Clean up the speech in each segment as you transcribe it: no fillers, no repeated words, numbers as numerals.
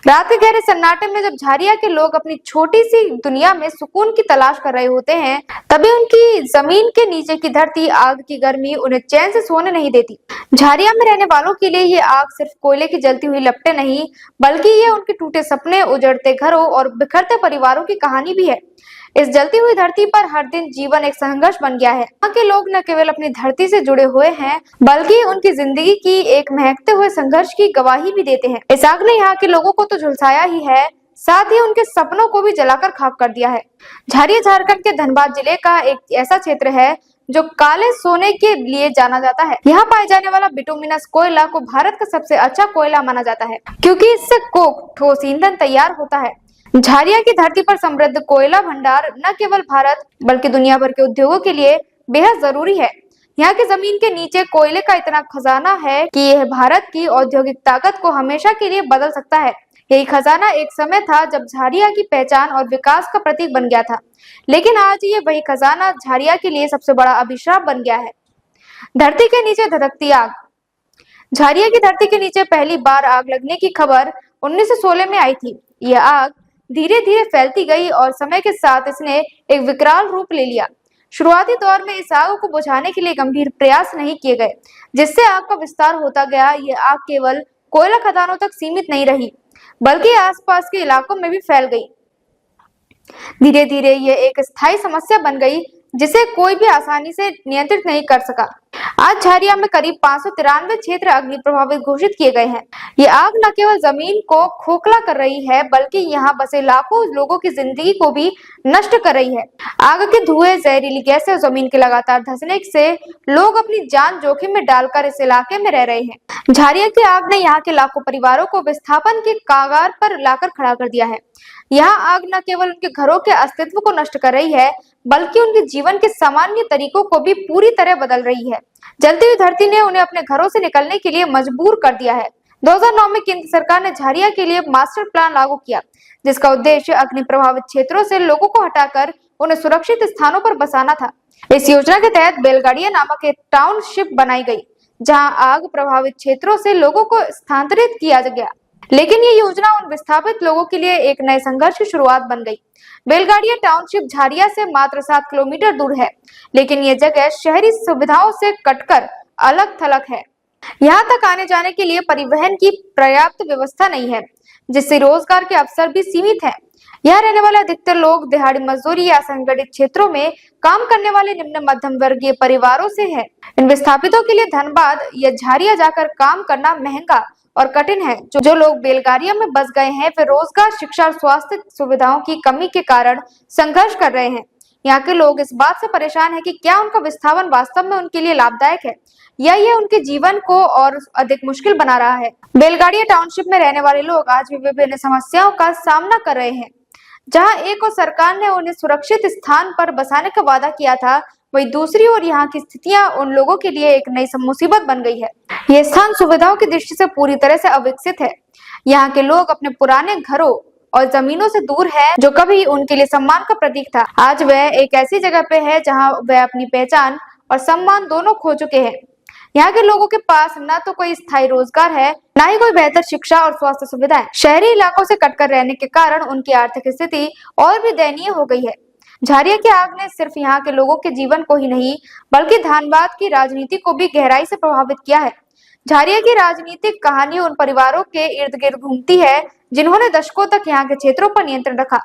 रात के गहरे सन्नाटे में जब झारिया के लोग अपनी छोटी सी दुनिया में सुकून की तलाश कर रहे होते हैं, तभी उनकी जमीन के नीचे की धरती आग की गर्मी उन्हें चैन से सोने नहीं देती। झारिया में रहने वालों के लिए ये आग सिर्फ कोयले की जलती हुई लपटें नहीं, बल्कि ये उनके टूटे सपने, उजड़ते घरों और बिखरते परिवारों की कहानी भी है। इस जलती हुई धरती पर हर दिन जीवन एक संघर्ष बन गया है। यहाँ के लोग न केवल अपनी धरती से जुड़े हुए हैं, बल्कि उनकी जिंदगी की एक महकते हुए संघर्ष की गवाही भी देते हैं। इस आग ने यहाँ के लोगों को तो झुलसाया ही है, साथ ही उनके सपनों को भी जलाकर खाक कर दिया है। झारिया झारखंड के धनबाद जिले का एक ऐसा क्षेत्र है जो काले सोने के लिए जाना जाता है। यहाँ पाए जाने वाला बिटुमिनस कोयला को भारत का सबसे अच्छा कोयला माना जाता है, क्योंकि इससे कोक ठोस ईंधन तैयार होता है। झारिया की धरती पर समृद्ध कोयला भंडार न केवल भारत बल्कि दुनिया भर के उद्योगों के लिए बेहद जरूरी है। यहाँ की जमीन के नीचे कोयले का इतना खजाना है कि यह भारत की औद्योगिक ताकत को हमेशा के लिए बदल सकता है। यही खजाना एक समय था जब झारिया की पहचान और विकास का प्रतीक बन गया था, लेकिन आज ये वही खजाना झारिया के लिए सबसे बड़ा अभिशाप बन गया है। धरती के नीचे धधकती आग। झारिया की धरती के नीचे पहली बार आग लगने की खबर 1916 में आई थी। यह आग धीरे धीरे फैलती गई और समय के साथ इसने एक विकराल रूप ले लिया। शुरुआती दौर में इस आग को बुझाने के लिए गंभीर प्रयास नहीं किए गए, जिससे आग का विस्तार होता गया। यह आग केवल कोयला खदानों तक सीमित नहीं रही, बल्कि आसपास के इलाकों में भी फैल गई। धीरे धीरे यह एक स्थायी समस्या बन गई, जिसे कोई भी आसानी से नियंत्रित नहीं कर सका। आज झारिया में करीब 593 क्षेत्र अग्नि प्रभावित घोषित किए गए हैं। ये आग न केवल जमीन को खोखला कर रही है, बल्कि यहाँ बसे लाखों लोगों की जिंदगी को भी नष्ट कर रही है। आग के धुएं, जहरीली गैसें और जमीन के लगातार धंसने से लोग अपनी जान जोखिम में डालकर इस इलाके में रह रहे हैं। झारिया की आग ने यहाँ के लाखों परिवारों को विस्थापन के कगार पर लाकर खड़ा कर दिया है। यहाँ आग न केवल उनके घरों के अस्तित्व को नष्ट कर रही है, बल्कि उनके जीवन के सामान्य तरीकों को भी पूरी तरह बदल रही है। जलती हुई धरती ने उन्हें अपने घरों से निकलने के लिए मजबूर कर दिया है। 2009 में केंद्र सरकार ने झारिया के लिए मास्टर प्लान लागू किया, जिसका उद्देश्य अग्नि प्रभावित क्षेत्रों से लोगों को हटाकर उन्हें सुरक्षित स्थानों पर बसाना था। इस योजना के तहत बेलगाड़िया नामक एक टाउनशिप बनाई गई, जहां आग प्रभावित क्षेत्रों से लोगों को स्थानांतरित किया गया। लेकिन ये योजना उन विस्थापित लोगों के लिए एक नए संघर्ष की शुरुआत बन गई। बेलगाड़िया टाउनशिप झारिया से मात्र 7 किलोमीटर दूर है, लेकिन ये जगह शहरी सुविधाओं से कटकर अलग थलग है। यहाँ तक आने जाने के लिए परिवहन की पर्याप्त व्यवस्था नहीं है, जिससे रोजगार के अवसर भी सीमित हैं। यहाँ रहने वाले अधिकतर लोग दिहाड़ी मजदूरी या असंगठित क्षेत्रों में काम करने वाले निम्न मध्यम वर्गीय परिवारों से हैं। इन विस्थापितों के लिए धनबाद या झारिया जाकर काम करना महंगा और कठिन है। जो लोग बेलगाड़िया में बस गए हैं, वे रोजगार, शिक्षा और स्वास्थ्य सुविधाओं की कमी के कारण संघर्ष कर रहे हैं। यहाँ के लोग इस बात से परेशान हैं कि क्या उनका विस्थापन वास्तव में उनके लिए लाभदायक है या यह उनके जीवन को और अधिक मुश्किल बना रहा है। बेलगाड़िया टाउनशिप में रहने वाले लोग आज भी विभिन्न समस्याओं का सामना कर रहे हैं। जहाँ एक और सरकार ने उन्हें सुरक्षित स्थान पर बसाने का वादा किया था, वही दूसरी ओर यहाँ की स्थितियां उन लोगों के लिए एक नई मुसीबत बन गई है। यह स्थान सुविधाओं की दृष्टि से पूरी तरह से अविकसित है। यहाँ के लोग अपने पुराने घरों और जमीनों से दूर है, जो कभी उनके लिए सम्मान का प्रतीक था। आज वह एक ऐसी जगह पे है जहाँ वह अपनी पहचान और सम्मान दोनों खो चुके हैं। यहाँ के लोगों के पास न तो कोई स्थायी रोजगार है, न ही कोई बेहतर शिक्षा और स्वास्थ्य सुविधाएं। शहरी इलाकों से कटकर रहने के कारण उनकी आर्थिक स्थिति और भी दयनीय हो गई है। झारिया की आग ने सिर्फ यहाँ के लोगों के जीवन को ही नहीं, बल्कि धनबाद की राजनीति को भी गहराई से प्रभावित किया है। झारिया की राजनीतिक कहानी उन परिवारों के इर्द गिर्द घूमती है जिन्होंने दशकों तक यहाँ के क्षेत्रों पर नियंत्रण रखा,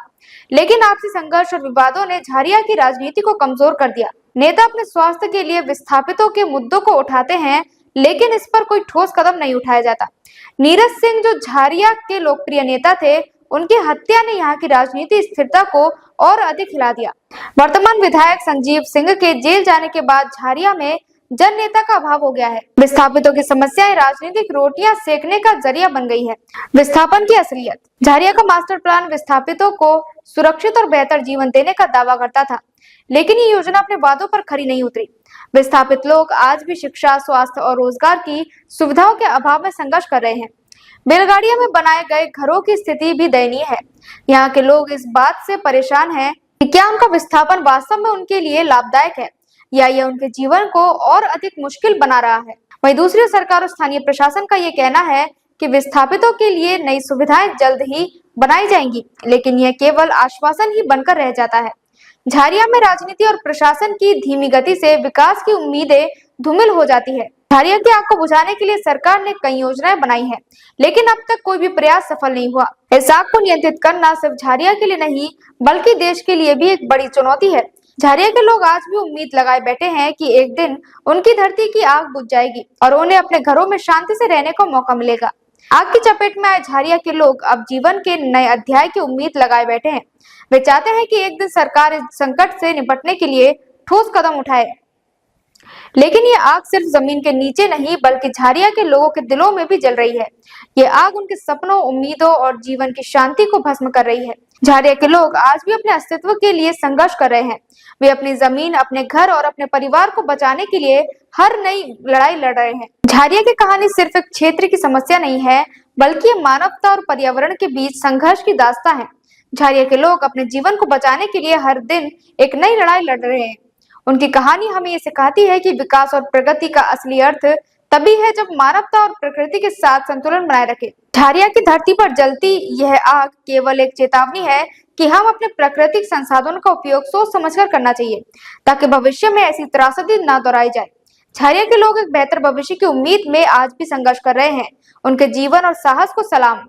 लेकिन आपसी संघर्ष और विवादों ने झारिया की राजनीति को कमजोर कर दिया। नेता अपने स्वास्थ्य के लिए विस्थापितों के मुद्दों को उठाते हैं, लेकिन इस पर कोई ठोस कदम नहीं उठाया जाता। नीरज सिंह, जो झारिया के लोकप्रिय नेता थे, उनकी हत्या ने यहाँ की राजनीति स्थिरता को और अधिक हिला दिया। वर्तमान विधायक संजीव सिंह के जेल जाने के बाद झारिया में जन नेता का अभाव हो गया है। विस्थापितों की समस्याएं राजनीतिक रोटियां सेकने का जरिया बन गई है। विस्थापन की असलियत। झारिया का मास्टर प्लान विस्थापितों को सुरक्षित और बेहतर जीवन देने का दावा करता था, लेकिन ये योजना अपने वादों पर खरी नहीं उतरी। विस्थापित लोग आज भी शिक्षा, स्वास्थ्य और रोजगार की सुविधाओं के अभाव में संघर्ष कर रहे हैं। बेलगाड़िया में बनाए गए घरों की स्थिति भी दयनीय है। यहाँ के लोग इस बात से परेशान हैं कि क्या उनका विस्थापन वास्तव में उनके लिए लाभदायक है या यह उनके जीवन को और अधिक मुश्किल बना रहा है। वहीं दूसरी सरकार और स्थानीय प्रशासन का ये कहना है कि विस्थापितों के लिए नई सुविधाएं जल्द ही बनाई जाएंगी, लेकिन यह केवल आश्वासन ही बनकर रह जाता है। झारिया में राजनीति और प्रशासन की धीमी गति से विकास की उम्मीदें धूमिल हो जाती है। झारिया की आग को बुझाने के लिए सरकार ने कई योजनाएं बनाई हैं, लेकिन अब तक कोई भी प्रयास सफल नहीं हुआ। इस आग को नियंत्रित करना सिर्फ झारिया के लिए नहीं, बल्कि देश के लिए भी एक बड़ी चुनौती है। झारिया के लोग आज भी उम्मीद लगाए बैठे हैं कि एक दिन उनकी धरती की आग बुझ जाएगी और उन्हें अपने घरों में शांति से रहने का मौका मिलेगा। आग की चपेट में आए झारिया के लोग अब जीवन के नए अध्याय की उम्मीद लगाए बैठे हैं। वे चाहते हैं कि एक दिन सरकार इस संकट से निपटने के लिए ठोस कदम उठाए। लेकिन ये आग सिर्फ जमीन के नीचे नहीं, बल्कि झारिया के लोगों के दिलों में भी जल रही है। ये आग उनके सपनों, उम्मीदों और जीवन की शांति को भस्म कर रही है। झारिया के लोग आज भी अपने अस्तित्व के लिए संघर्ष कर रहे हैं। वे अपनी जमीन, अपने घर और अपने परिवार को बचाने के लिए हर नई लड़ाई लड़ रहे हैं। झारिया की कहानी सिर्फ एक क्षेत्र की समस्या नहीं है, बल्कि ये मानवता और पर्यावरण के बीच संघर्ष की दास्तां है। झारिया के लोग अपने जीवन को बचाने के लिए हर दिन एक नई लड़ाई लड़ रहे हैं। उनकी कहानी हमें ये सिखाती है कि विकास और प्रगति का असली अर्थ तभी है जब मानवता और प्रकृति के साथ संतुलन बनाए रखे। झारिया की धरती पर जलती यह आग केवल एक चेतावनी है कि हम अपने प्राकृतिक संसाधनों का उपयोग सोच समझकर करना चाहिए, ताकि भविष्य में ऐसी त्रासदी न दोहराई जाए। झारिया के लोग एक बेहतर भविष्य की उम्मीद में आज भी संघर्ष कर रहे हैं। उनके जीवन और साहस को सलाम।